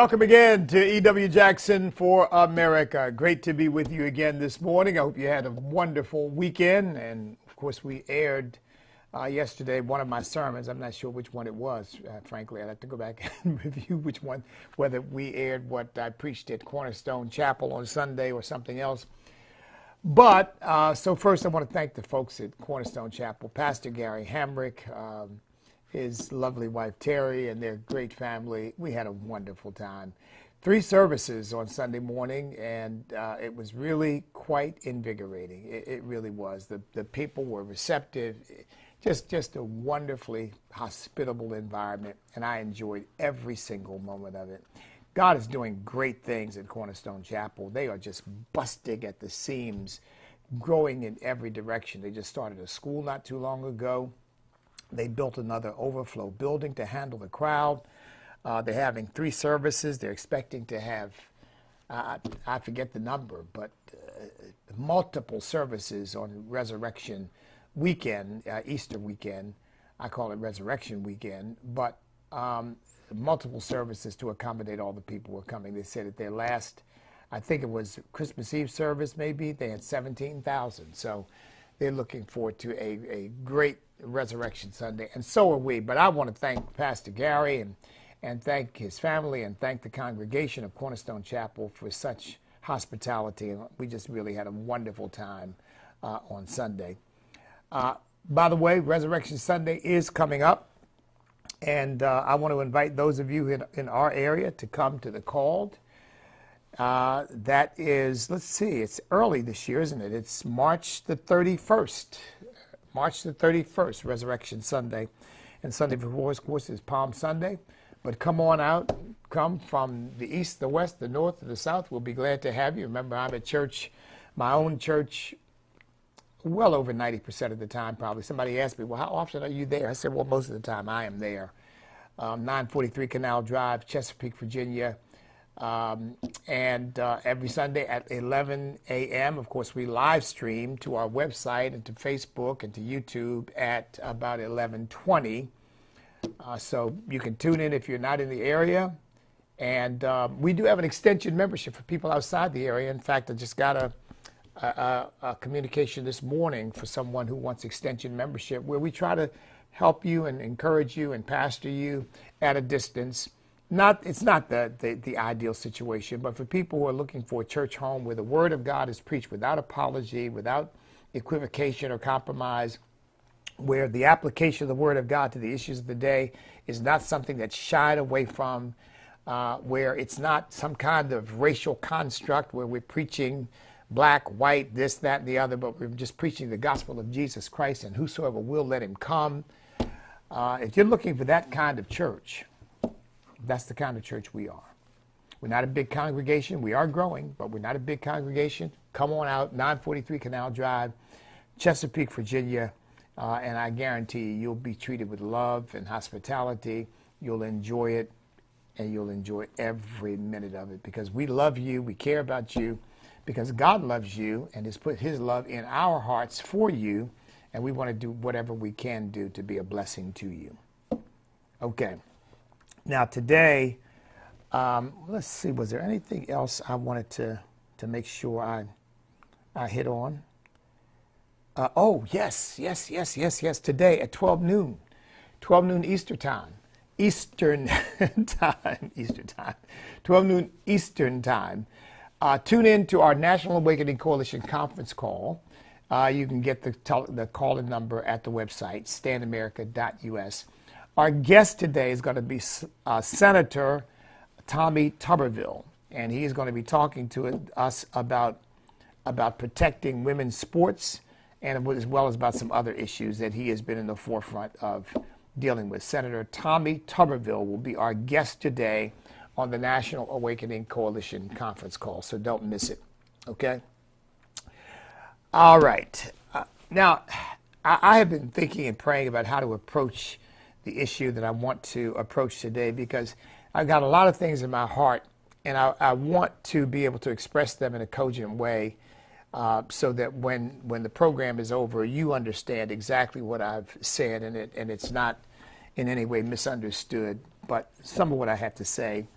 Welcome again to E.W. Jackson for America. Great to be with you again this morning. I hope you had a wonderful weekend. And of course, we aired yesterday one of my sermons. I'm not sure which one it was, frankly. I'd have to go back and review which one, whether we aired what I preached at Cornerstone Chapel on Sunday or something else. But so first, I want to thank the folks at Cornerstone Chapel, Pastor Gary Hamrick, his lovely wife Terry, and their great family. We had a wonderful time. 3 services on Sunday morning, and it was really quite invigorating. It really was. The people were receptive, just a wonderfully hospitable environment, and I enjoyed every single moment of it. God is doing great things at Cornerstone Chapel. They are just busting at the seams, growing in every direction. They just started a school not too long ago. They built another overflow building to handle the crowd. They're having 3 services. They're expecting to have, I forget the number, but multiple services on Resurrection Weekend, Easter weekend. I call it Resurrection Weekend, but multiple services to accommodate all the people who are coming. They said at their last, I think it was Christmas Eve service maybe, they had 17,000. So they're looking forward to a great Resurrection Sunday, and so are we. But I want to thank Pastor Gary and thank his family and thank the congregation of Cornerstone Chapel for such hospitality. And we just really had a wonderful time on Sunday. By the way, Resurrection Sunday is coming up, and I want to invite those of you in our area to come to the Called. That is, let's see, it's early this year, isn't it? It's March the 31st. March the 31st, Resurrection Sunday. And Sunday before, of course, is Palm Sunday. But come on out. Come from the east, the west, the north, and the south. We'll be glad to have you. Remember, I'm at church, my own church, well over 90% of the time, probably. Somebody asked me, well, how often are you there? I said, well, most of the time I am there. 943 Canal Drive, Chesapeake, Virginia. And every Sunday at 11 a.m., of course, we live stream to our website and to Facebook and to YouTube at about 11:20. So you can tune in if you're not in the area. And we do have an extension membership for people outside the area. In fact, I just got a communication this morning for someone who wants extension membership, where we try to help you and encourage you and pastor you at a distance. It's not the ideal situation, but for people who are looking for a church home where the Word of God is preached without apology, without equivocation or compromise, where the application of the Word of God to the issues of the day is not something that's shied away from, where it's not some kind of racial construct where we're preaching black, white, this, that, and the other, but we're just preaching the gospel of Jesus Christ, and whosoever will, let him come. If you're looking for that kind of church, that's the kind of church we are. We're not a big congregation. We are growing, but we're not a big congregation. Come on out, 943 Canal Drive, Chesapeake, Virginia, and I guarantee you'll be treated with love and hospitality. You'll enjoy it, and you'll enjoy every minute of it, because we love you, we care about you, because God loves you and has put his love in our hearts for you, and we want to do whatever we can do to be a blessing to you. Okay. Now today, let's see, was there anything else I wanted to make sure I hit on? Oh, yes. Today at 12 noon Eastern time. 12 noon Eastern time. Tune in to our National Awakening Coalition conference call. You can get the call-in number at the website, standamerica.us. Our guest today is going to be Senator Tommy Tuberville, and he is going to be talking to us about protecting women's sports, and as well as about some other issues that he has been in the forefront of dealing with. Senator Tommy Tuberville will be our guest today on the National Awakening Coalition conference call, so don't miss it, okay? All right. Now, I have been thinking and praying about how to approach the issue that I want to approach today, because I've got a lot of things in my heart, and I want to be able to express them in a cogent way, so that when the program is over, you understand exactly what I've said, and it's not in any way misunderstood. But some of what I have to say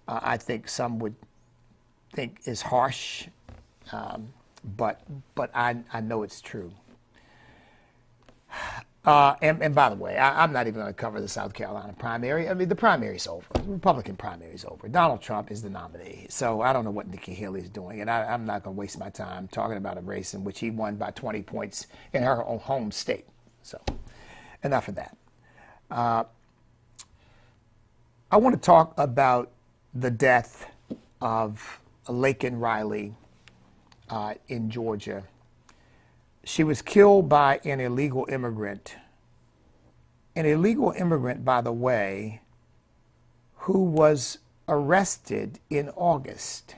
I think some would think is harsh, but I know it's true. And by the way, I'm not even going to cover the South Carolina primary. I mean, the primary's over. The Republican primary's over. Donald Trump is the nominee. So I don't know what Nikki Haley's doing. And I'm not going to waste my time talking about a race in which he won by 20 points in her own home state. So enough of that. I want to talk about the death of Laken Riley in Georgia. She was killed by an illegal immigrant. An illegal immigrant, by the way, who was arrested in August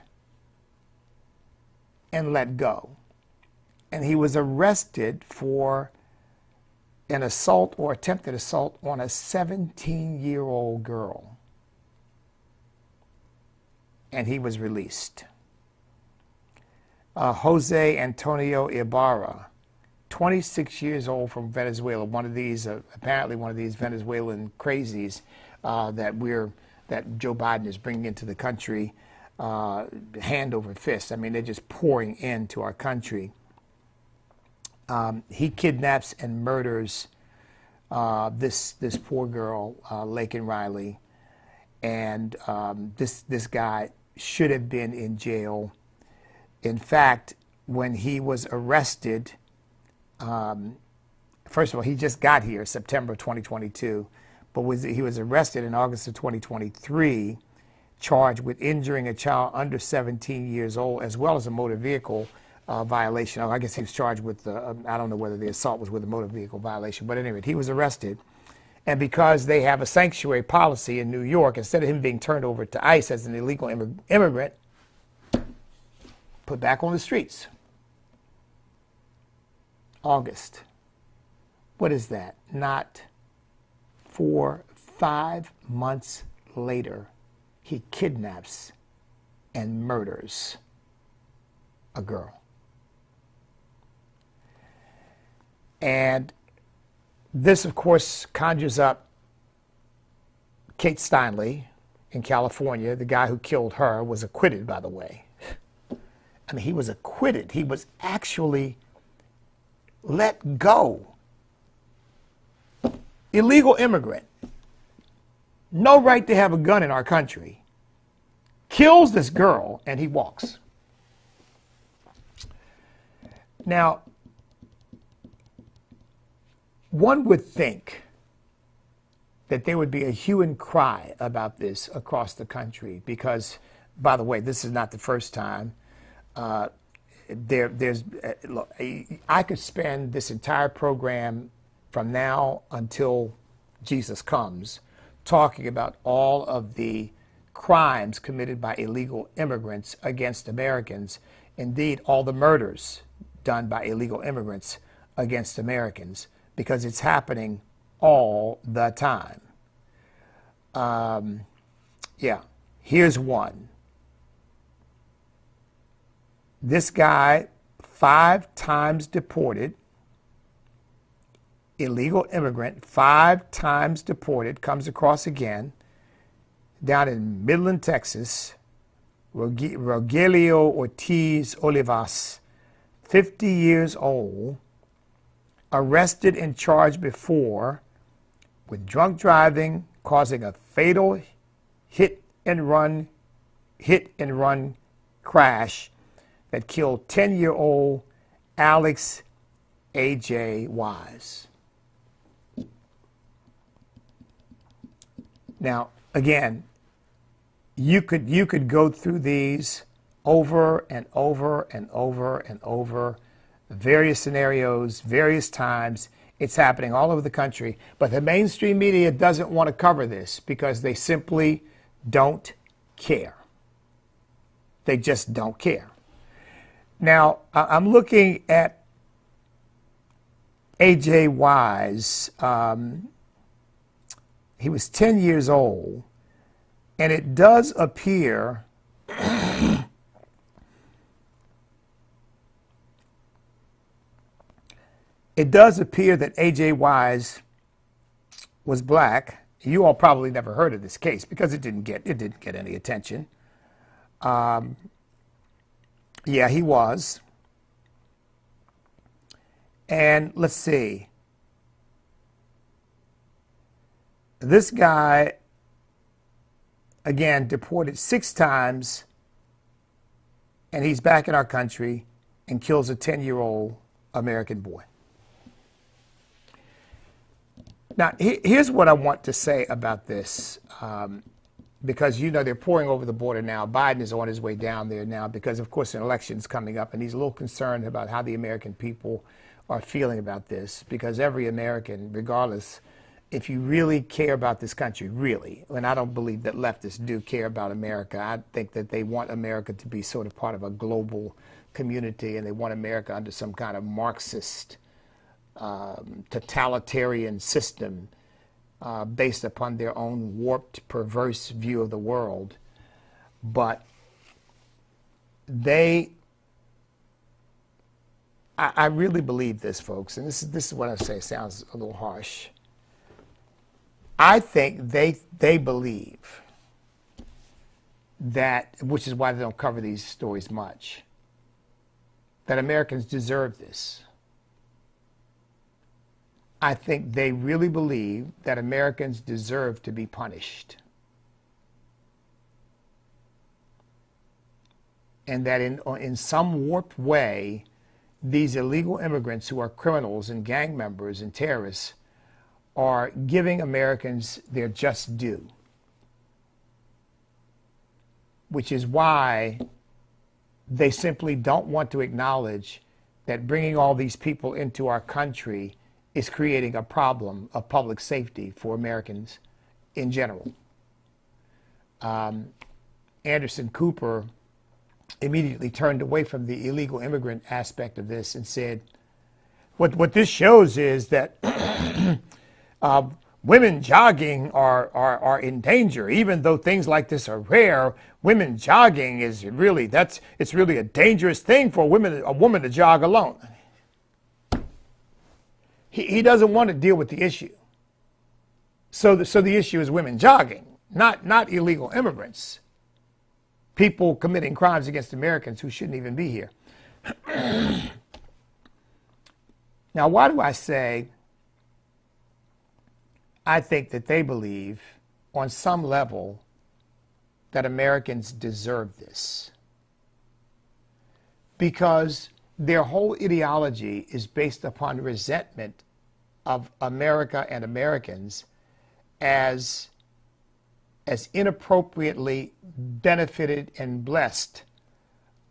and let go. And he was arrested for an assault or attempted assault on a 17-year-old girl. And he was released. Jose Antonio Ibarra, 26 years old, from Venezuela, one of these, apparently one of these Venezuelan crazies that Joe Biden is bringing into the country, hand over fist. I mean, they're just pouring into our country. He kidnaps and murders this poor girl, Laken Riley, and this guy should have been in jail. In fact, when he was arrested, first of all, he just got here September 2022, but he was arrested in August of 2023, charged with injuring a child under 17 years old, as well as a motor vehicle violation. I guess he was charged with, I don't know whether the assault was with a motor vehicle violation, but anyway, he was arrested. And because they have a sanctuary policy in New York, instead of him being turned over to ICE as an illegal immigrant, put back on the streets. August. What is that? Not 5 months later, he kidnaps and murders a girl. And this, of course, conjures up Kate Steinle in California. The guy who killed her was acquitted, by the way. I mean, he was acquitted. He was actually let go. Illegal immigrant. No right to have a gun in our country. Kills this girl, and he walks. Now, one would think that there would be a hue and cry about this across the country because, by the way, this is not the first time. Look, I could spend this entire program from now until Jesus comes talking about all of the crimes committed by illegal immigrants against Americans, indeed all the murders done by illegal immigrants against Americans, because it's happening all the time. Yeah, here's one. This guy, 5 times deported, illegal immigrant, 5 times deported, comes across again, down in Midland, Texas, Rogelio Ortiz Olivas, 50 years old, arrested and charged before with drunk driving, causing a fatal hit and run crash that killed 10-year-old Alex A.J. Wise. Now, again, you could go through these over and over and over and over, various scenarios, various times. It's happening all over the country, but the mainstream media doesn't want to cover this because they simply don't care. They just don't care. Now, I'm looking at A.J. Wise. He was 10 years old, and it does appear that A.J. Wise was black, You all probably never heard of this case because it didn't get any attention. Yeah, he was. And let's see. This guy, again, deported 6 times, and he's back in our country and kills a 10-year-old American boy. Now, here's what I want to say about this, because, you know, they're pouring over the border now. Biden is on his way down there now because, of course, an election is coming up, and he's a little concerned about how the American people are feeling about this, because every American, regardless, if you really care about this country, really, and I don't believe that leftists do care about America. I think that they want America to be sort of part of a global community, and they want America under some kind of Marxist totalitarian system based upon their own warped, perverse view of the world. But I really believe this, folks, and this is what I say. It sounds a little harsh. I think they believe that, which is why they don't cover these stories much, that Americans deserve this. I think they really believe that Americans deserve to be punished. And that in some warped way, these illegal immigrants who are criminals and gang members and terrorists are giving Americans their just due. Which is why they simply don't want to acknowledge that bringing all these people into our country is creating a problem of public safety for Americans in general. Anderson Cooper immediately turned away from the illegal immigrant aspect of this and said, what this shows is that women jogging are in danger. Even though things like this are rare, women jogging is really, it's really a dangerous thing for a woman to jog alone. He doesn't want to deal with the issue. So the issue is women jogging, not illegal immigrants. People committing crimes against Americans who shouldn't even be here. Now, why do I say I think that they believe on some level that Americans deserve this? Because their whole ideology is based upon resentment of America and Americans as inappropriately benefited and blessed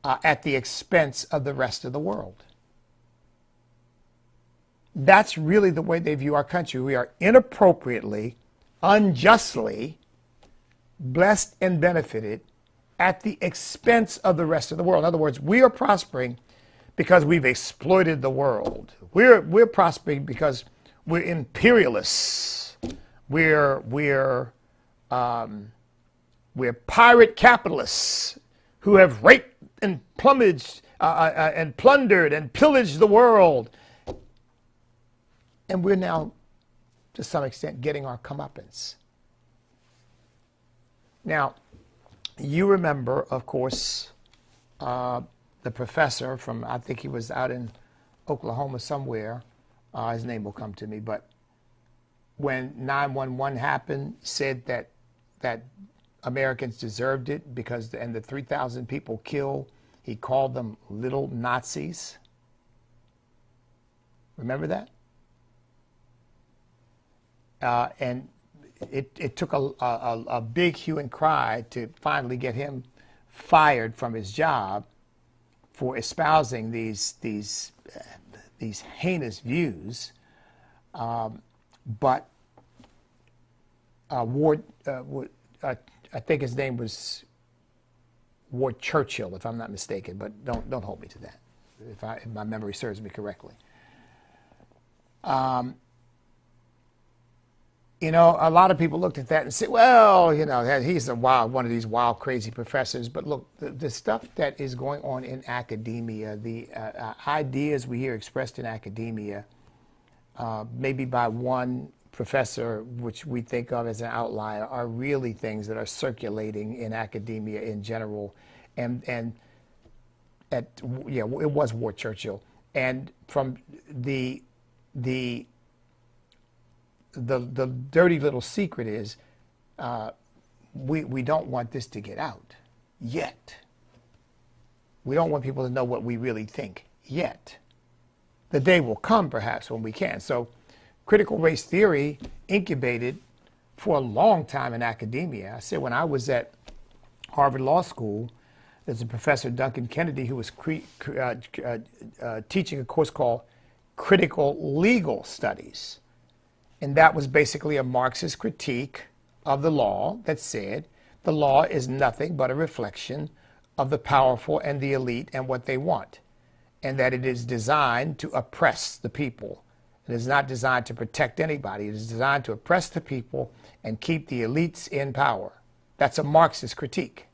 at the expense of the rest of the world. That's really the way they view our country. We are inappropriately, unjustly blessed and benefited at the expense of the rest of the world. In other words, we are prospering because we've exploited the world. We're prospering because we're imperialists. We're pirate capitalists who have raped and plumaged and plundered and pillaged the world. And we're now, to some extent, getting our comeuppance. Now, you remember, of course, the professor from, I think he was out in Oklahoma somewhere. His name will come to me. But when 9/11 happened, said that Americans deserved it because, and the 3,000 people killed, he called them little Nazis. Remember that? And it took a big hue and cry to finally get him fired from his job for espousing these heinous views. But Ward, I think his name was Ward Churchill, if I'm not mistaken, but don't hold me to that, if my memory serves me correctly. You know, a lot of people looked at that and said, well, you know, he's one of these wild, crazy professors. But look, the stuff that is going on in academia, the ideas we hear expressed in academia, maybe by one professor, which we think of as an outlier, are really things that are circulating in academia in general. And at, yeah, it was Ward Churchill. And from the dirty little secret is we don't want this to get out yet. We don't want people to know what we really think yet. The day will come, perhaps, when we can. So critical race theory incubated for a long time in academia. I said when I was at Harvard Law School, there's a professor, Duncan Kennedy, who was teaching a course called Critical Legal Studies. And that was basically a Marxist critique of the law that said the law is nothing but a reflection of the powerful and the elite and what they want, and that it is designed to oppress the people. It is not designed to protect anybody. It is designed to oppress the people and keep the elites in power. That's a Marxist critique.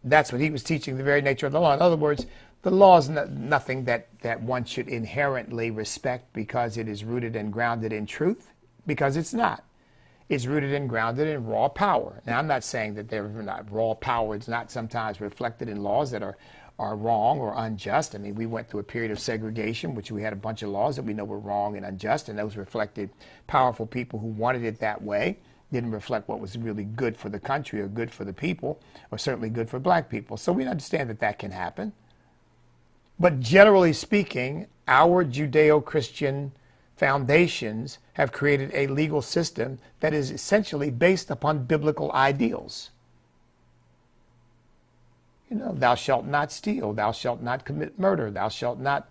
That's what he was teaching, the very nature of the law. In other words, the law is nothing that one should inherently respect because it is rooted and grounded in truth, because it's not. It's rooted and grounded in raw power. Now, I'm not saying that there's not raw power. It's not sometimes reflected in laws that are wrong or unjust. I mean, we went through a period of segregation, which we had a bunch of laws that we know were wrong and unjust, and those reflected powerful people who wanted it that way. Didn't reflect what was really good for the country or good for the people, or certainly good for black people. So we understand that that can happen. But generally speaking, our Judeo-Christian foundations have created a legal system that is essentially based upon biblical ideals. You know, thou shalt not steal, thou shalt not commit murder, thou shalt not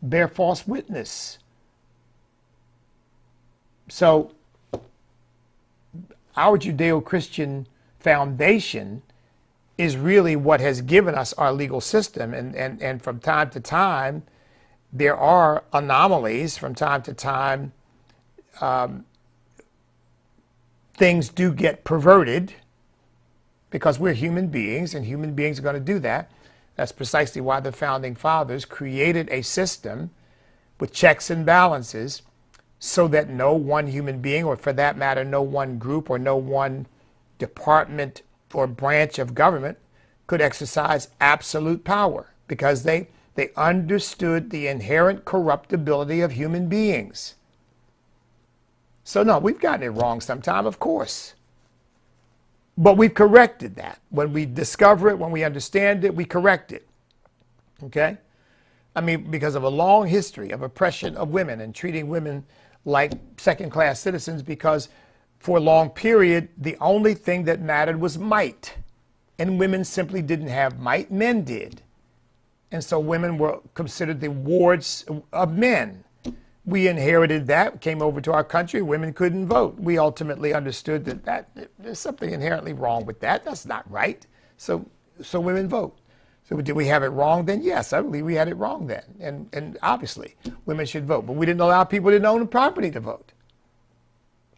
bear false witness. So our Judeo-Christian foundation is really what has given us our legal system. And from time to time, there are anomalies. From time to time, things do get perverted because we're human beings, and human beings are going to do that. That's precisely why the Founding Fathers created a system with checks and balances so that no one human being, or for that matter, no one group or no one department or branch of government could exercise absolute power, because they understood the inherent corruptibility of human beings. So no, we've gotten it wrong sometime, of course. But we've corrected that. When we discover it, when we understand it, we correct it. Okay? I mean, because of a long history of oppression of women and treating women like second-class citizens, because for a long period, the only thing that mattered was might. And women simply didn't have might, men did. And so women were considered the wards of men. We inherited that, came over to our country, women couldn't vote. We ultimately understood that there's something inherently wrong with that. That's not right. So women vote. So did we have it wrong then? Yes, I believe we had it wrong then. And obviously, women should vote. But we didn't allow people who didn't own property to vote.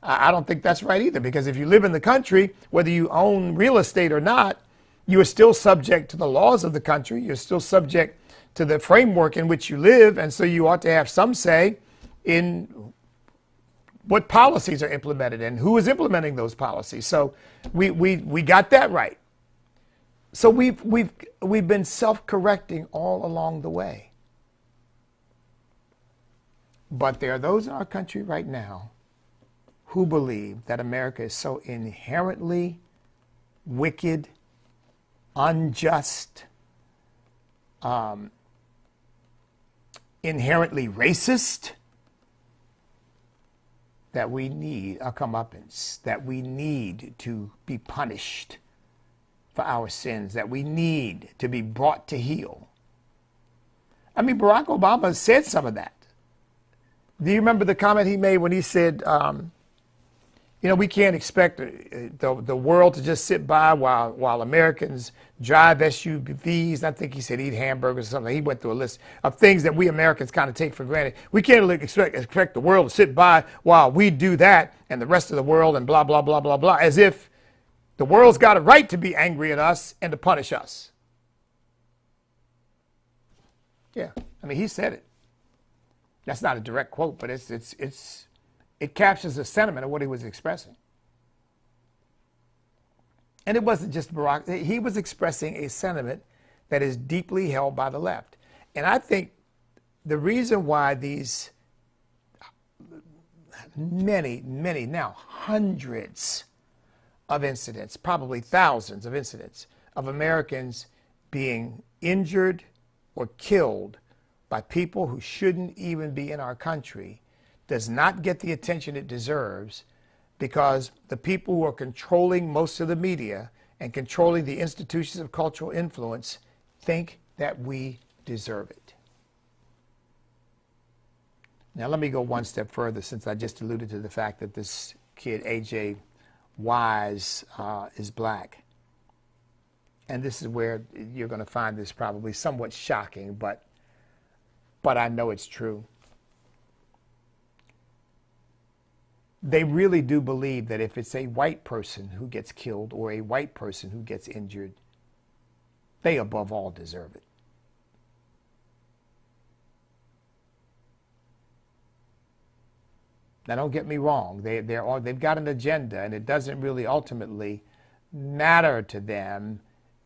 I don't think that's right either, because if you live in the country, whether you own real estate or not, you are still subject to the laws of the country. You're still subject to the framework in which you live, and so you ought to have some say in what policies are implemented and who is implementing those policies. So we got that right. So we've been self-correcting all along the way. But there are those in our country right now who believe that America is so inherently wicked, unjust, inherently racist, that we need a comeuppance, that we need to be punished for our sins, that we need to be brought to heel. I mean, Barack Obama said some of that. Do you remember the comment he made when he said, you know, we can't expect the world to just sit by while Americans drive SUVs. I think he said eat hamburgers or something. He went through a list of things that we Americans kind of take for granted. We can't expect the world to sit by while we do that and the rest of the world and blah, blah, blah, blah, blah, as if the world's got a right to be angry at us and to punish us. Yeah, I mean, he said it. That's not a direct quote, but it's It captures the sentiment of what he was expressing. And it wasn't just Barack. He was expressing a sentiment that is deeply held by the left. And I think the reason why these many, now hundreds of incidents, probably thousands of incidents of Americans being injured or killed by people who shouldn't even be in our country does not get the attention it deserves, because the people who are controlling most of the media and controlling the institutions of cultural influence think that we deserve it. Now, let me go one step further, since I just alluded to the fact that this kid, A.J. Wise, is black. And this is where you're going to find this probably somewhat shocking, but I know it's true. They really do believe that if it's a white person who gets killed or a white person who gets injured, they above all deserve it. Now, don't get me wrong. They've got an agenda, and it doesn't really ultimately matter to them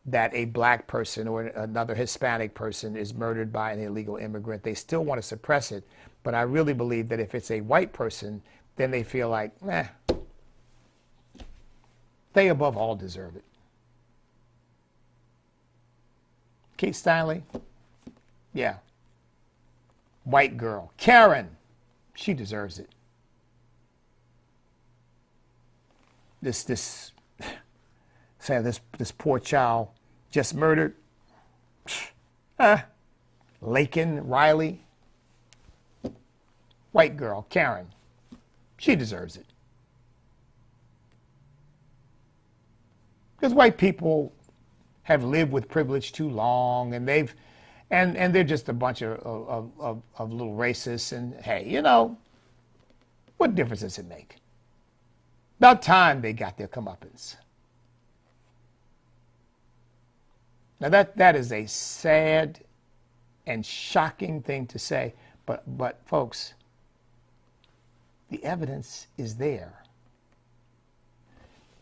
that a black person or another Hispanic person is murdered by an illegal immigrant. They still want to suppress it. But I really believe that if it's a white person, then they feel like, they above all deserve it. Kate Steinle, yeah. White girl. Karen, she deserves it. This poor child just murdered. Laken Riley. White girl, Karen. She deserves it. Because white people have lived with privilege too long, and they're just a bunch of little racists. And hey, you know, what difference does it make? About time they got their comeuppance. Now that is a sad and shocking thing to say, but folks, the evidence is there.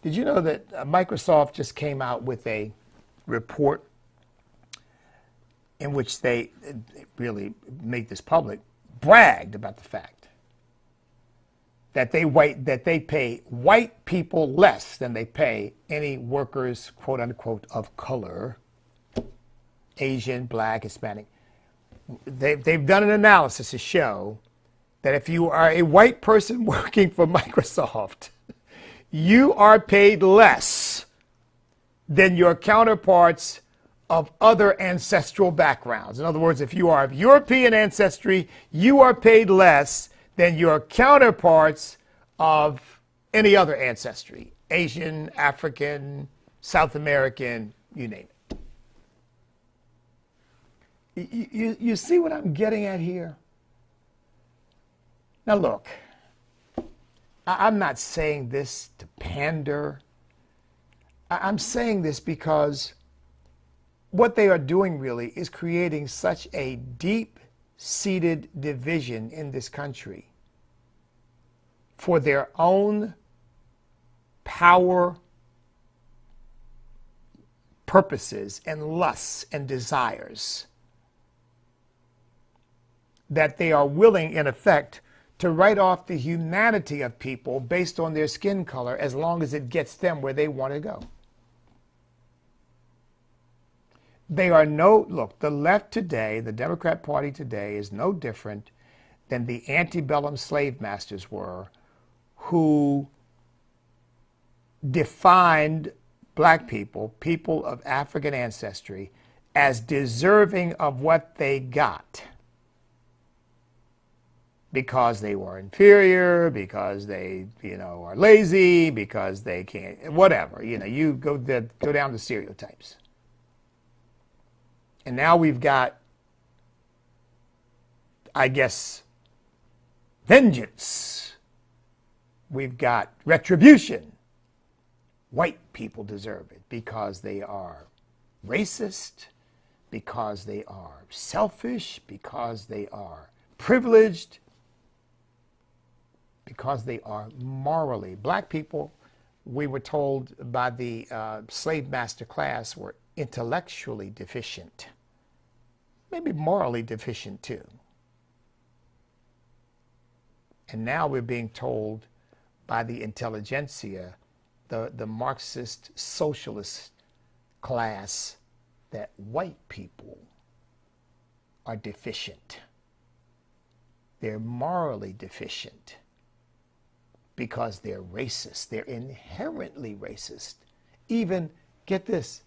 Did you know that Microsoft just came out with a report in which they really make this public, bragged about the fact that they pay white people less than they pay any workers, quote unquote, of color, Asian, black, Hispanic. They've done an analysis to show that if you are a white person working for Microsoft, you are paid less than your counterparts of other ancestral backgrounds. In other words, if you are of European ancestry, you are paid less than your counterparts of any other ancestry, Asian, African, South American, you name it. You see what I'm getting at here? Now look, I'm not saying this to pander. I'm saying this because what they are doing really is creating such a deep-seated division in this country for their own power purposes and lusts and desires, that they are willing, in effect, to write off the humanity of people based on their skin color as long as it gets them where they want to go. Look, the left today, the Democrat Party today, is no different than the antebellum slave masters were, who defined black people, people of African ancestry, as deserving of what they got because they were inferior, because they, are lazy, because they can't, whatever. You go down to stereotypes. And now we've got, I guess, vengeance. We've got retribution. White people deserve it because they are racist, because they are selfish, because they are privileged, because they are morally. Black people, we were told by the slave master class, were intellectually deficient, maybe morally deficient too. And now we're being told by the intelligentsia, the Marxist socialist class, that white people are deficient. They're morally deficient because they're racist. They're inherently racist. Even, get this,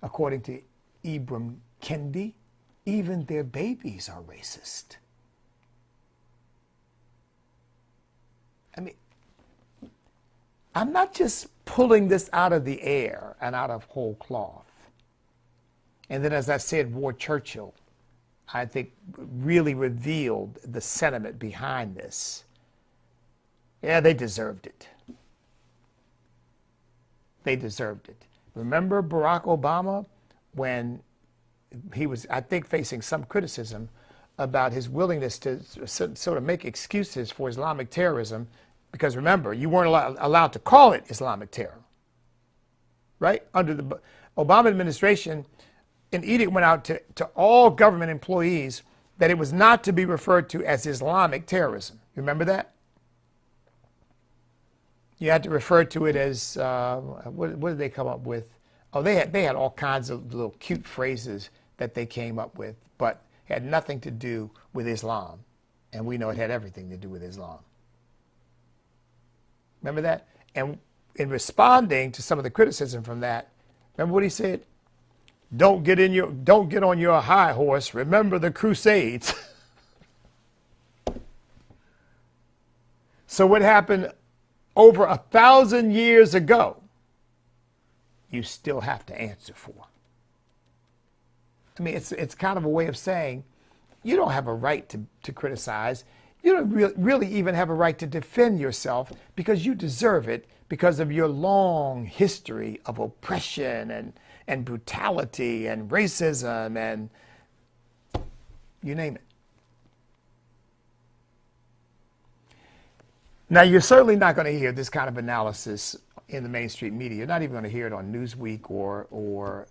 according to Ibram Kendi, even their babies are racist. I mean, I'm not just pulling this out of the air and out of whole cloth. And then, as I said, Ward Churchill, I think, really revealed the sentiment behind this. Yeah, they deserved it. They deserved it. Remember Barack Obama, when he was, I think, facing some criticism about his willingness to sort of make excuses for Islamic terrorism, because remember, you weren't allowed to call it Islamic terror, right? Under the Obama administration, an edict went out to all government employees that it was not to be referred to as Islamic terrorism. You remember that? You had to refer to it as, what did they come up with? Oh, they had all kinds of little cute phrases that they came up with, but had nothing to do with Islam. And we know it had everything to do with Islam. Remember that? And in responding to some of the criticism from that, remember what he said? Don't get on your high horse. Remember the Crusades. So what happened over 1,000 years ago, you still have to answer for. I mean, it's kind of a way of saying you don't have a right to criticize. You don't really even have a right to defend yourself, because you deserve it because of your long history of oppression and brutality and racism and you name it. Now, you're certainly not going to hear this kind of analysis in the mainstream media. You're not even going to hear it on Newsweek or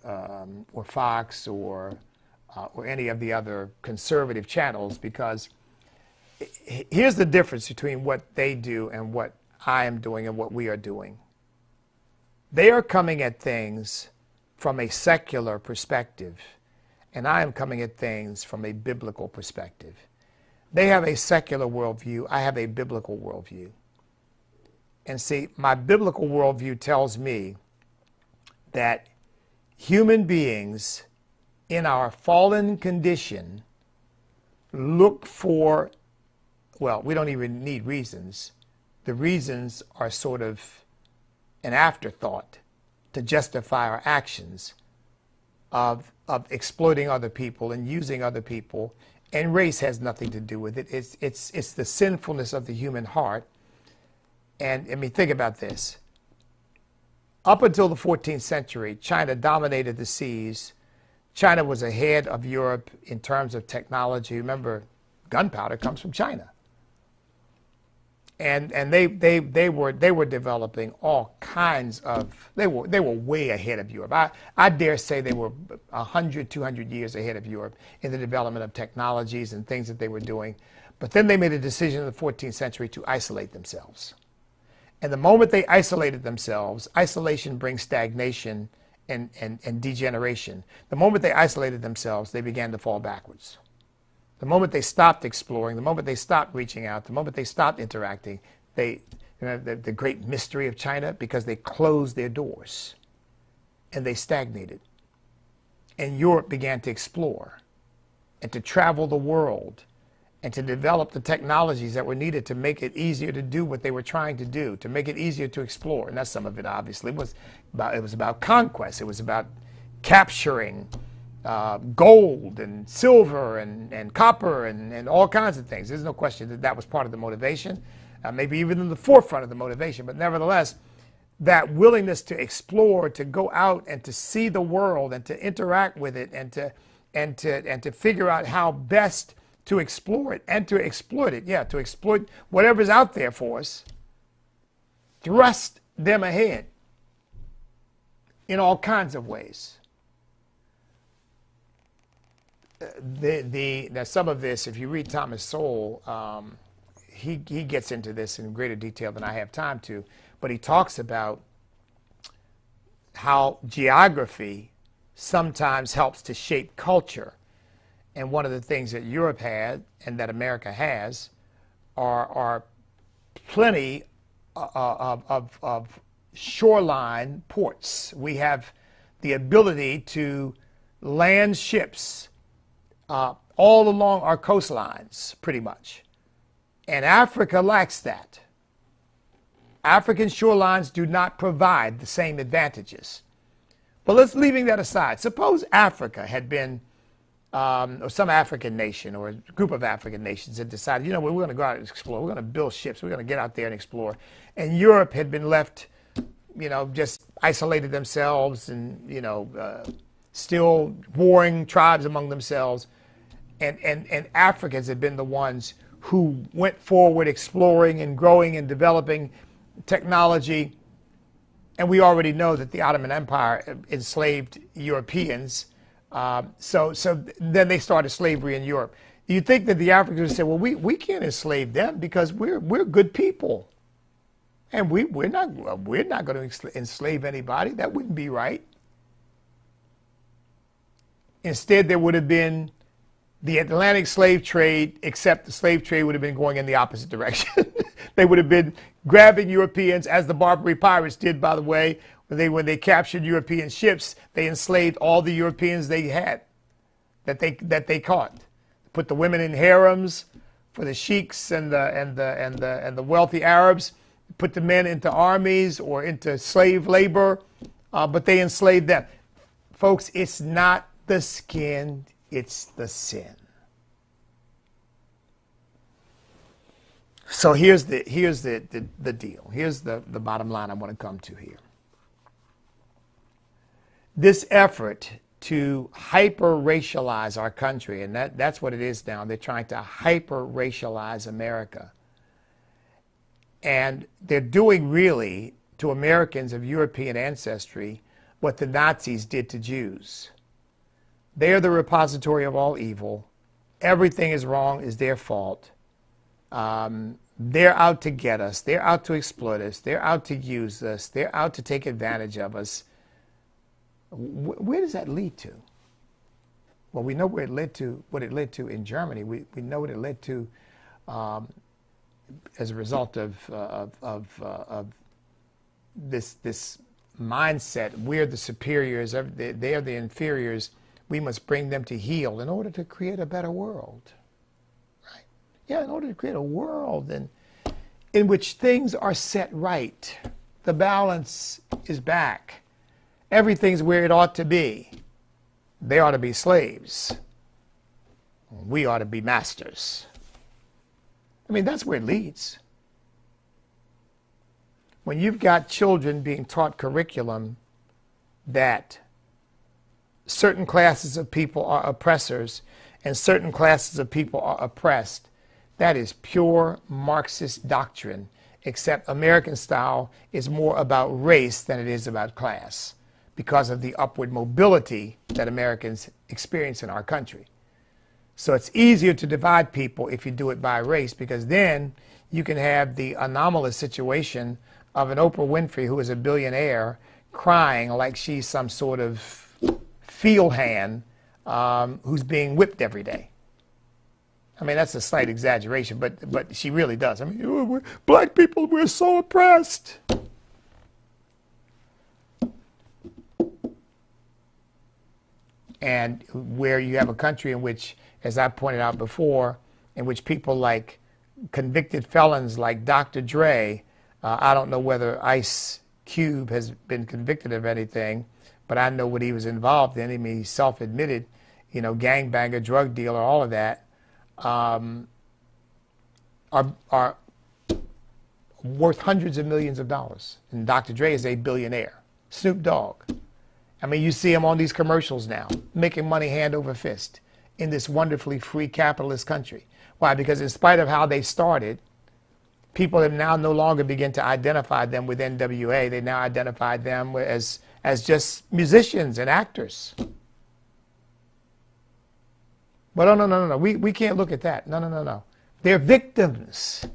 Fox or any of the other conservative channels, because here's the difference between what they do and what I am doing and what we are doing. They are coming at things from a secular perspective, and I am coming at things from a biblical perspective. They have a secular worldview. I have a biblical worldview. And see, my biblical worldview tells me that human beings in our fallen condition look for, well, we don't even need reasons. The reasons are sort of an afterthought to justify our actions of exploiting other people and using other people. And race has nothing to do with it. It's the sinfulness of the human heart. And I mean, think about this. Up until the 14th century, China dominated the seas. China was ahead of Europe in terms of technology. Remember, gunpowder comes from China. And they were developing all kinds of, they were way ahead of Europe. I dare say they were 100, 200 years ahead of Europe in the development of technologies and things that they were doing. But then they made a decision in the 14th century to isolate themselves. And the moment they isolated themselves, isolation brings stagnation and degeneration. The moment they isolated themselves, they began to fall backwards. The moment they stopped exploring, the moment they stopped reaching out, the moment they stopped interacting, the great mystery of China, because they closed their doors and they stagnated. And Europe began to explore and to travel the world and to develop the technologies that were needed to make it easier to do what they were trying to do, to make it easier to explore. And that's some of it, obviously. It was about conquest. It was about capturing gold and silver and copper and all kinds of things. There's no question that that was part of the motivation, maybe even in the forefront of the motivation. But nevertheless, that willingness to explore, to go out and to see the world and to interact with it and to figure out how best to explore it and to exploit it. Yeah, to exploit whatever's out there for us. Thrust them ahead in all kinds of ways. Now some of this, if you read Thomas Sowell, he gets into this in greater detail than I have time to, but he talks about how geography sometimes helps to shape culture. And one of the things that Europe had and that America has are plenty of shoreline ports. We have the ability to land ships all along our coastlines, pretty much. And Africa lacks that. African shorelines do not provide the same advantages. But let's leaving that aside. Suppose Africa had been, or some African nation or a group of African nations had decided, you know what, we're going to go out and explore. We're going to build ships. We're going to get out there and explore. And Europe had been left, you know, just isolated themselves and, you know, still warring tribes among themselves. And Africans had been the ones who went forward exploring and growing and developing technology. And we already know that the Ottoman Empire enslaved Europeans. So then they started slavery in Europe. You think that the Africans would say, well, we can't enslave them because we're good people. And we're not going to enslave anybody. That wouldn't be right. Instead, there would have been the Atlantic slave trade, except the slave trade would have been going in the opposite direction. They would have been grabbing Europeans, as the Barbary pirates did, by the way. When they captured European ships, they enslaved all the Europeans they had, that they caught. Put the women in harems for the sheiks and the wealthy Arabs. Put the men into armies or into slave labor, but they enslaved them. Folks, it's not the skin, it's the sin. So here's the deal. Here's the bottom line I want to come to here. This effort to hyper-racialize our country, and that's what it is now. They're trying to hyper-racialize America. And they're doing really to Americans of European ancestry what the Nazis did to Jews. They're the repository of all evil. Everything is wrong is their fault. They're out to get us. They're out to exploit us. They're out to use us. They're out to take advantage of us. Where does that lead to? Well, we know where it led to, what it led to in Germany. We know what it led to as a result of this mindset. We're the superiors. They are the inferiors. We must bring them to heel in order to create a better world. Right? Yeah, in order to create a world in which things are set right. The balance is back. Everything's where it ought to be. They ought to be slaves. We ought to be masters. I mean, that's where it leads. When you've got children being taught curriculum that certain classes of people are oppressors and certain classes of people are oppressed, that is pure Marxist doctrine, except American style is more about race than it is about class because of the upward mobility that Americans experience in our country. So it's easier to divide people if you do it by race, because then you can have the anomalous situation of an Oprah Winfrey, who is a billionaire, crying like she's some sort of field hand who's being whipped every day. I mean, that's a slight exaggeration, but she really does. I mean, black people, we're so oppressed. And where you have a country in which, as I pointed out before, in which people like convicted felons like Dr. Dre, I don't know whether Ice Cube has been convicted of anything, but I know what he was involved in. I mean, he's self-admitted, you know, gangbanger, drug dealer, all of that, are worth hundreds of millions of dollars. And Dr. Dre is a billionaire. Snoop Dogg. I mean, you see him on these commercials now, making money hand over fist. in this wonderfully free capitalist country. Why? Because in spite of how they started, people have now no longer begin to identify them with NWA. They now identify them as just musicians and actors. But no. We can't look at that. No. They're victims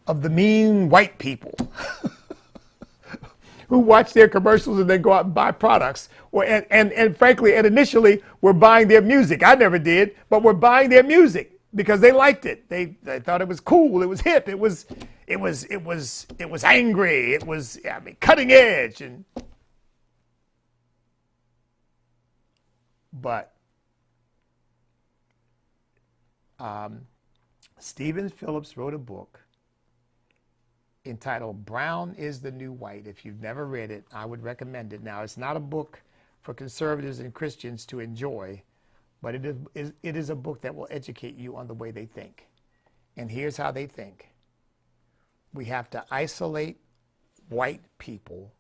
of the mean white people who watch their commercials and then go out and buy products. And frankly, and initially, we're buying their music. I never did, but we're buying their music because they liked it. They thought it was cool. It was hip. It was angry. It was, cutting edge. But Stephen Phillips wrote a book entitled Brown is the New White. If you've never read it, I would recommend it. Now, it's not a book for conservatives and Christians to enjoy, but it is a book that will educate you on the way they think. And here's how they think. We have to isolate white people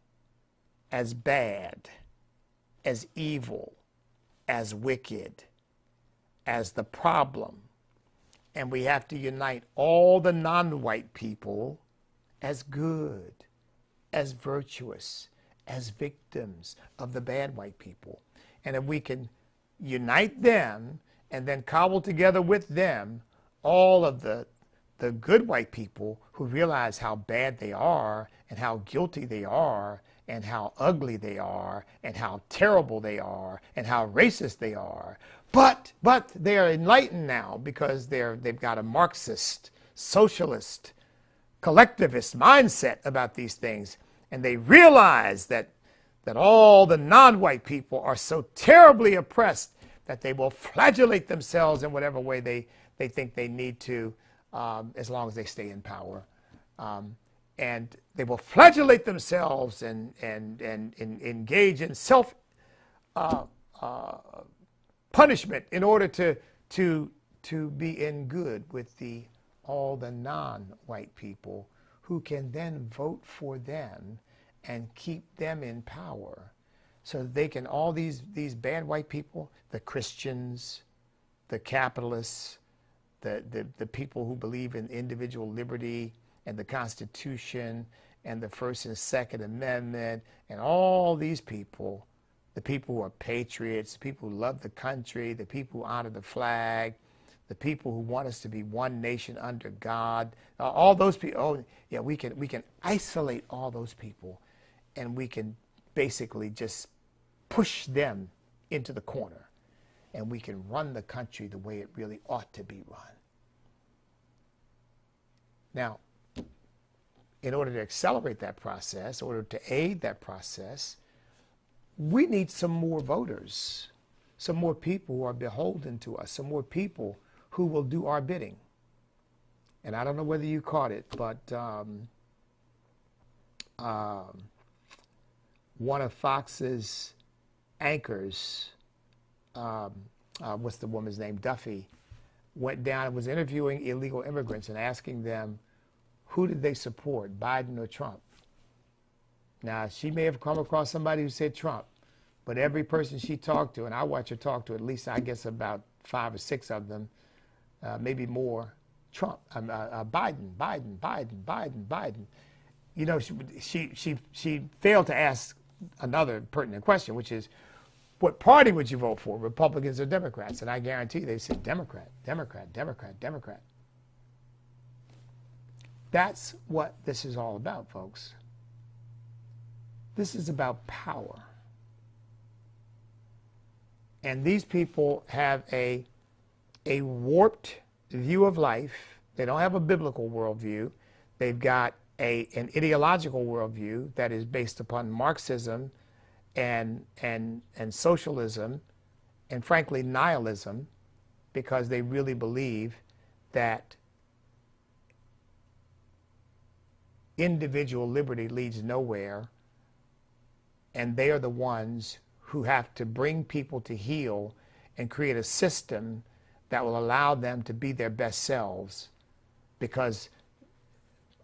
as bad, as evil, as wicked, as the problem. And we have to unite all the non-white people as good, as virtuous, as victims of the bad white people. And if we can unite them and then cobble together with them all of the good white people who realize how bad they are and how guilty they are and how ugly they are and how terrible they are and how racist they are. But they are enlightened now because they've got a Marxist, socialist, collectivist mindset about these things, and they realize that all the non-white people are so terribly oppressed that they will flagellate themselves in whatever way they think they need to, as long as they stay in power. And they will flagellate themselves and engage in self punishment in order to be in good with all the non-white people who can then vote for them and keep them in power so that they can, all these bad white people, the Christians, the capitalists, the people who believe in individual liberty and the Constitution and the First and Second Amendment, and all these people, the people who are patriots, the people who love the country, the people who honor the flag, the people who want us to be one nation under God, all those people, we can isolate all those people, and we can basically just push them into the corner, and we can run the country the way it really ought to be run. Now, in order to accelerate that process, in order to aid that process, we need some more voters, some more people who are beholden to us, some more people who will do our bidding. And I don't know whether you caught it, but one of Fox's anchors, what's the woman's name, Duffy, went down and was interviewing illegal immigrants and asking them, who did they support, Biden or Trump? Now, she may have come across somebody who said Trump, but every person she talked to, and I watch her talk to at least, I guess, about 5 or 6 of them, maybe more, Trump, Biden. You know, she failed to ask another pertinent question, which is, what party would you vote for, Republicans or Democrats? And I guarantee they said Democrat. That's what this is all about, folks. This is about power. And these people have a warped view of life. They don't have a biblical worldview. They've got an ideological worldview that is based upon Marxism and socialism and, frankly, nihilism, because they really believe that individual liberty leads nowhere, and they are the ones who have to bring people to heel and create a system that will allow them to be their best selves, because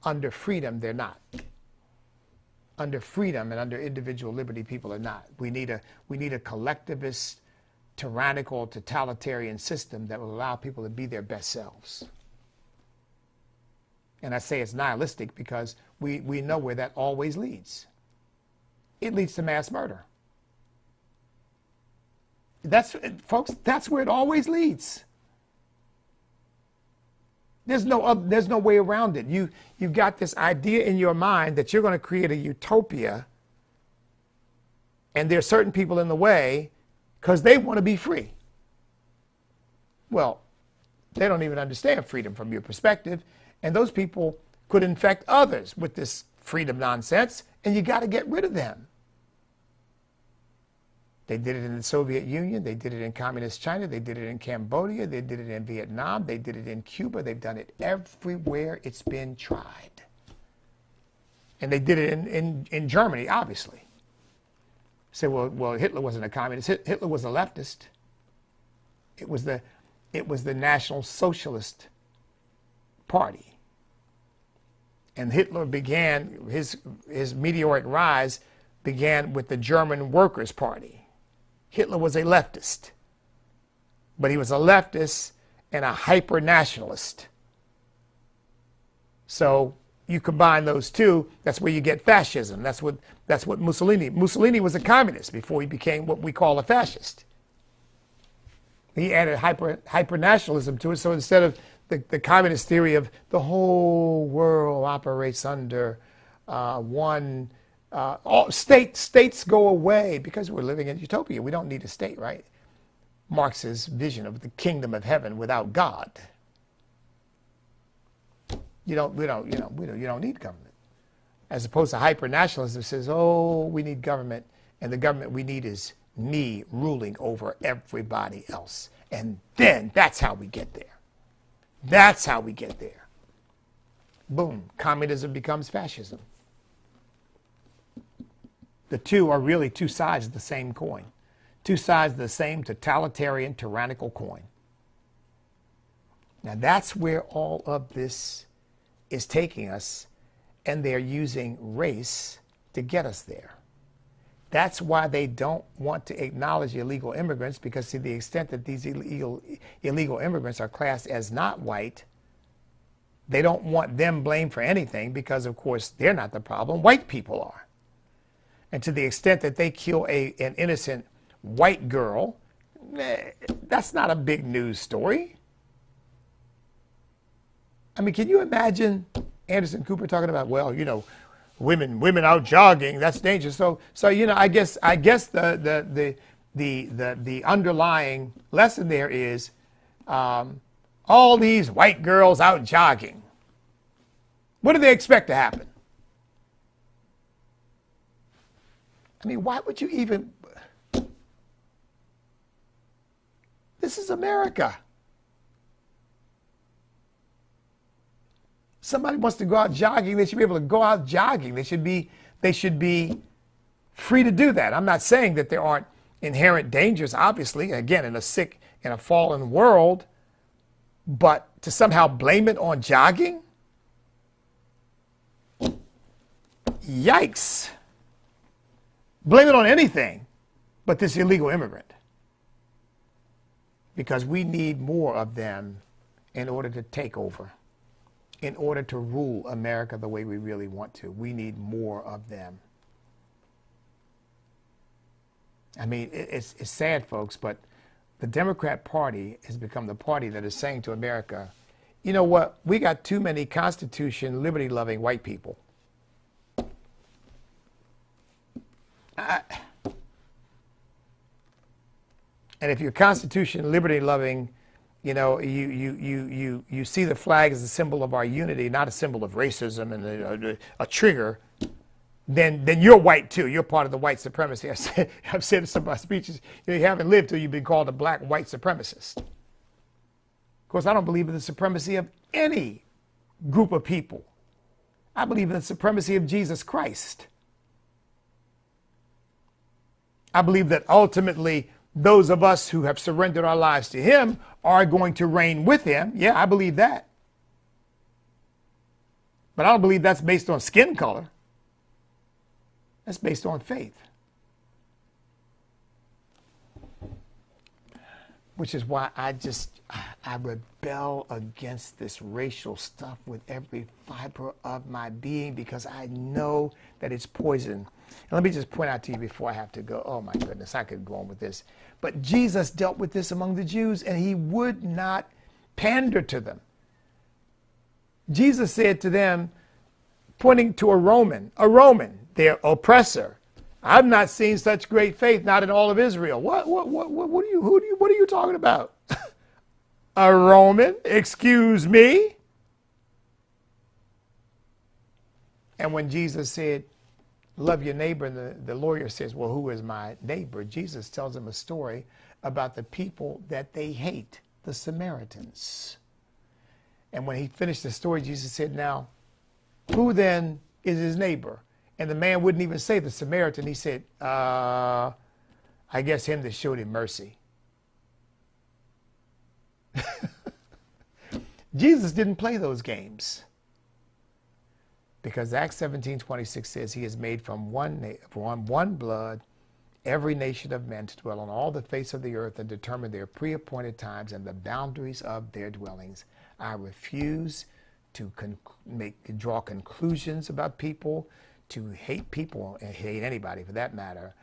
under freedom, they're not. Under freedom and under individual liberty, people are not. We need a collectivist tyrannical, totalitarian system that will allow people to be their best selves. And I say it's nihilistic because we know where that always leads. It leads to mass murder. Folks, that's where it always leads. There's no way around it. You've got this idea in your mind that you're going to create a utopia, and there are certain people in the way because they want to be free. Well, they don't even understand freedom from your perspective, and those people could infect others with this freedom nonsense, and you got to get rid of them. They did it in the Soviet Union. They did it in communist China. They did it in Cambodia. They did it in Vietnam. They did it in Cuba. They've done it everywhere it's been tried. And they did it in Germany, obviously. Say, well, Hitler wasn't a communist. Hitler was a leftist. It was the National Socialist Party. And Hitler began, his meteoric rise began with the German Workers' Party. Hitler was a leftist, but he was a leftist and a hyper-nationalist. So you combine those two, that's where you get fascism. That's what Mussolini was a communist before he became what we call a fascist. He added hyper-nationalism to it, so instead of the communist theory of the whole world operates under one all states go away because we're living in utopia. We don't need a state, right? Marx's vision of the kingdom of heaven without God. You don't need government. As opposed to hyper-nationalism says, oh, we need government, and the government we need is me ruling over everybody else. And then that's how we get there. That's how we get there. Boom, communism becomes fascism. The two are really two sides of the same coin. Two sides of the same totalitarian, tyrannical coin. Now that's where all of this is taking us, and they're using race to get us there. That's why they don't want to acknowledge illegal immigrants, because to the extent that these illegal immigrants are classed as not white, they don't want them blamed for anything because, of course, they're not the problem. White people are. And to the extent that they kill an innocent white girl, that's not a big news story. I mean, can you imagine Anderson Cooper talking about, well, you know, women out jogging, that's dangerous. So you know, I guess the underlying lesson there is all these white girls out jogging. What do they expect to happen? I mean, why would you even? This is America. Somebody wants to go out jogging, they should be able to go out jogging. They should be free to do that. I'm not saying that there aren't inherent dangers, obviously, again, in a sick, in a fallen world, but to somehow blame it on jogging? Yikes. Blame it on anything but this illegal immigrant. Because we need more of them in order to take over. In order to rule America the way we really want to. We need more of them. I mean, it's sad, folks, but the Democrat Party has become the party that is saying to America, you know what, we got too many Constitution, liberty-loving white people. And if you're Constitution, liberty-loving, you know, you see the flag as a symbol of our unity, not a symbol of racism and a trigger, then you're white too. You're part of the white supremacy. I've said in some of my speeches, you haven't lived till you've been called a black white supremacist. Of course, I don't believe in the supremacy of any group of people. I believe in the supremacy of Jesus Christ. I believe that ultimately those of us who have surrendered our lives to him are going to reign with him. Yeah, I believe that. But I don't believe that's based on skin color. That's based on faith. which is why I rebel against this racial stuff with every fiber of my being, because I know that it's poison. And let me just point out to you before I have to go, oh my goodness, I could go on with this. But Jesus dealt with this among the Jews, and he would not pander to them. Jesus said to them, pointing to a Roman, their oppressor, I've not seen such great faith, not in all of Israel. What are you talking about? A Roman? Excuse me? And when Jesus said, love your neighbor, and the lawyer says, well, who is my neighbor? Jesus tells him a story about the people that they hate, the Samaritans. And when he finished the story, Jesus said, now, who then is his neighbor? And the man wouldn't even say the Samaritan. He said, I guess him that showed him mercy. Jesus didn't play those games, because Acts 17:26 says he has made from one blood every nation of men to dwell on all the face of the earth, and determine their pre-appointed times and the boundaries of their dwellings. I refuse to draw conclusions about people, to hate people, and hate anybody for that matter,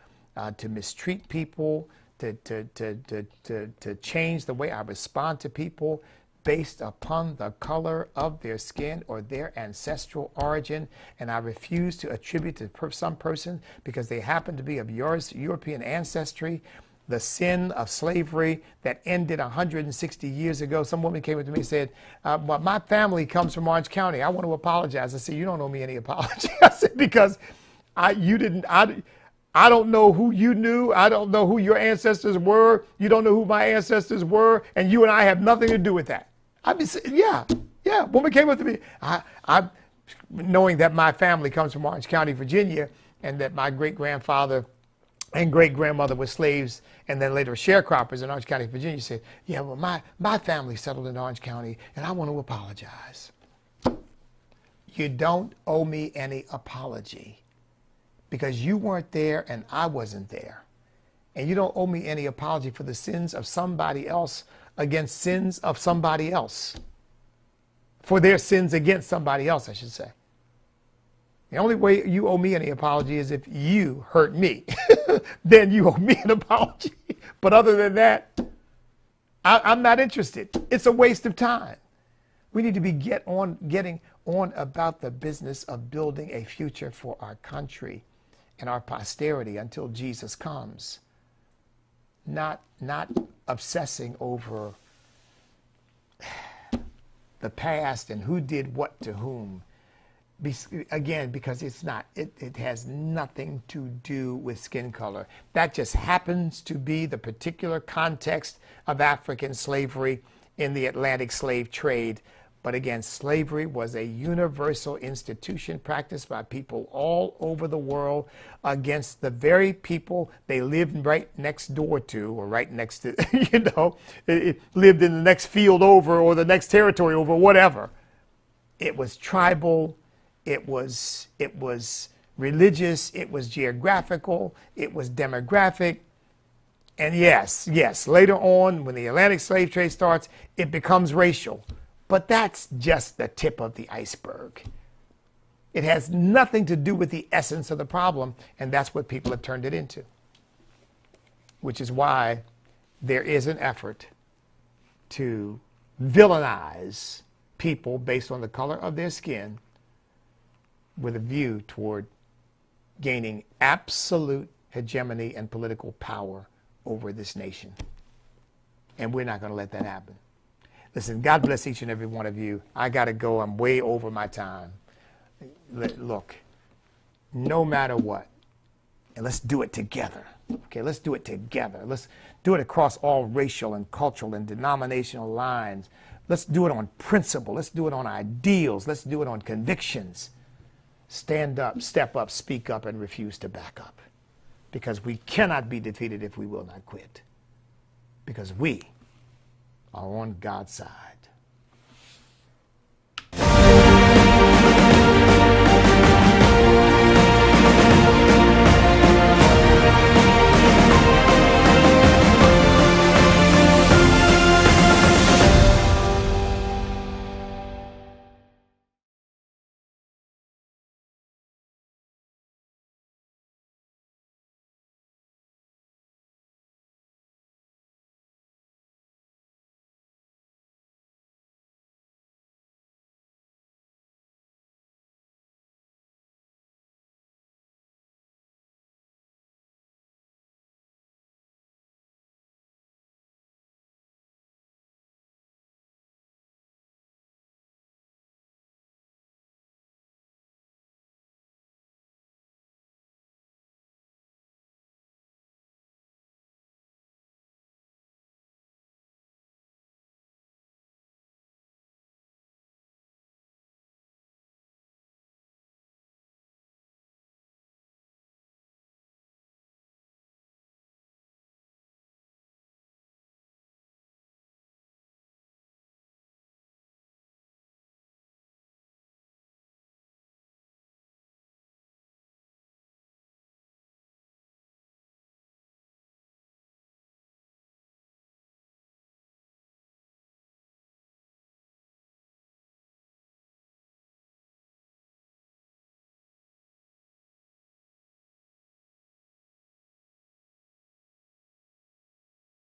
to mistreat people, to change the way I respond to people based upon the color of their skin or their ancestral origin. And I refuse to attribute to some person, because they happen to be of European ancestry, the sin of slavery that ended 160 years ago. Some woman came up to me and said, well, my family comes from Orange County. I want to apologize. I said, you don't owe me any apology. I said, because I don't know who you knew. I don't know who your ancestors were. You don't know who my ancestors were. And you and I have nothing to do with that. I mean, yeah. Woman came up to me. I knowing that my family comes from Orange County, Virginia, and that my great-grandfather and great-grandmother were slaves and then later sharecroppers in Orange County, Virginia, said, yeah, well, my family settled in Orange County, and I want to apologize. You don't owe me any apology, because you weren't there and I wasn't there. And you don't owe me any apology for the sins of somebody else against sins of somebody else. For their sins against somebody else, I should say. The only way you owe me any apology is if you hurt me. Then you owe me an apology. But other than that, I'm not interested. It's a waste of time. We need to be getting on about the business of building a future for our country and our posterity until Jesus comes. Not obsessing over the past and who did what to whom. Again, because it has nothing to do with skin color. That just happens to be the particular context of African slavery in the Atlantic slave trade. But again, slavery was a universal institution practiced by people all over the world against the very people they lived right next door to, or right next to, it lived in the next field over or the next territory over, whatever. It was tribal, it was religious, it was geographical, it was demographic. And yes, later on, when the Atlantic slave trade starts, it becomes racial. But that's just the tip of the iceberg. It has nothing to do with the essence of the problem, and that's what people have turned it into. Which is why there is an effort to villainize people based on the color of their skin with a view toward gaining absolute hegemony and political power over this nation. And we're not going to let that happen. Listen, God bless each and every one of you. I got to go. I'm way over my time. Look, no matter what, and let's do it together. Okay, let's do it together. Let's do it across all racial and cultural and denominational lines. Let's do it on principle. Let's do it on ideals. Let's do it on convictions. Stand up, step up, speak up, and refuse to back up. Because we cannot be defeated if we will not quit. Because we are on God's side.